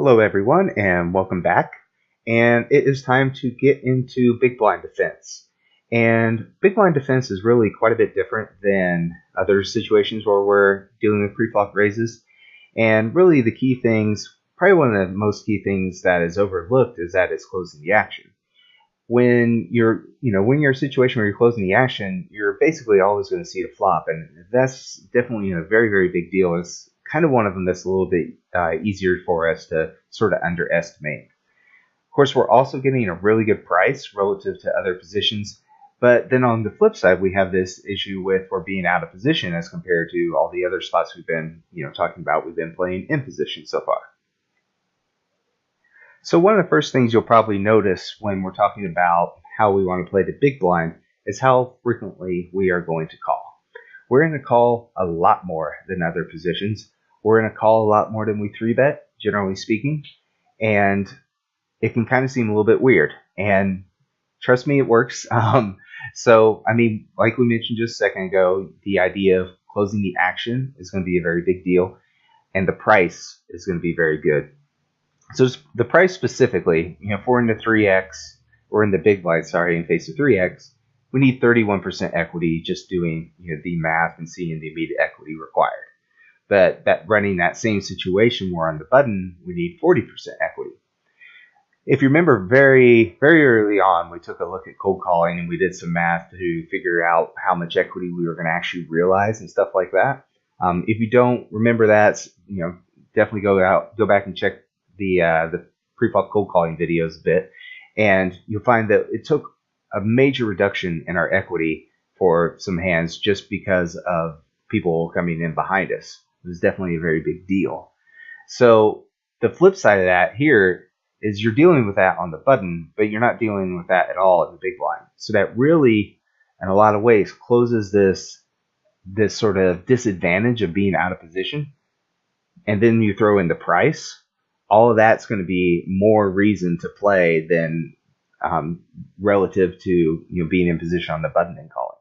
Hello everyone and welcome back. And it is time to get into big blind defense. And big blind defense is really quite a bit different than other situations where we're dealing with pre-flop raises. And really the key things, probably one of the most key things that is overlooked is that it's closing the action. When you're in a situation where you're closing the action, you're basically always going to see the flop, and that's definitely a very, very big deal. It's kind of one of them that's a little bit easier for us to sort of underestimate. Of course, we're also getting a really good price relative to other positions, but then on the flip side, we have this issue with we're being out of position as compared to all the other spots we've been talking about. We've been playing in position so far. So one of the first things you'll probably notice when we're talking about how we want to play the big blind is how frequently we are going to call. We're going to call a lot more than other positions. We're going to call a lot more than we 3-bet, generally speaking, and it can kind of seem a little bit weird. And trust me, it works. So, I mean, like we mentioned just a second ago, the idea of closing the action is going to be a very big deal, and the price is going to be very good. So the price specifically, if we're in the 3x, or in the big blind, in face of 3x, we need 31% equity just doing the math and seeing the immediate equity required. But running that same situation where on the button, we need 40% equity. If you remember very, very early on, we took a look at cold calling and we did some math to figure out how much equity we were going to actually realize and stuff like that. If you don't remember that, definitely go back and check the pre-flop cold calling videos a bit, and you'll find that it took a major reduction in our equity for some hands just because of people coming in behind us. It was definitely a very big deal. So the flip side of that here is you're dealing with that on the button, but you're not dealing with that at all in the big blind. So that really, in a lot of ways, closes this sort of disadvantage of being out of position. And then you throw in the price. All of that's going to be more reason to play than relative to being in position on the button and calling.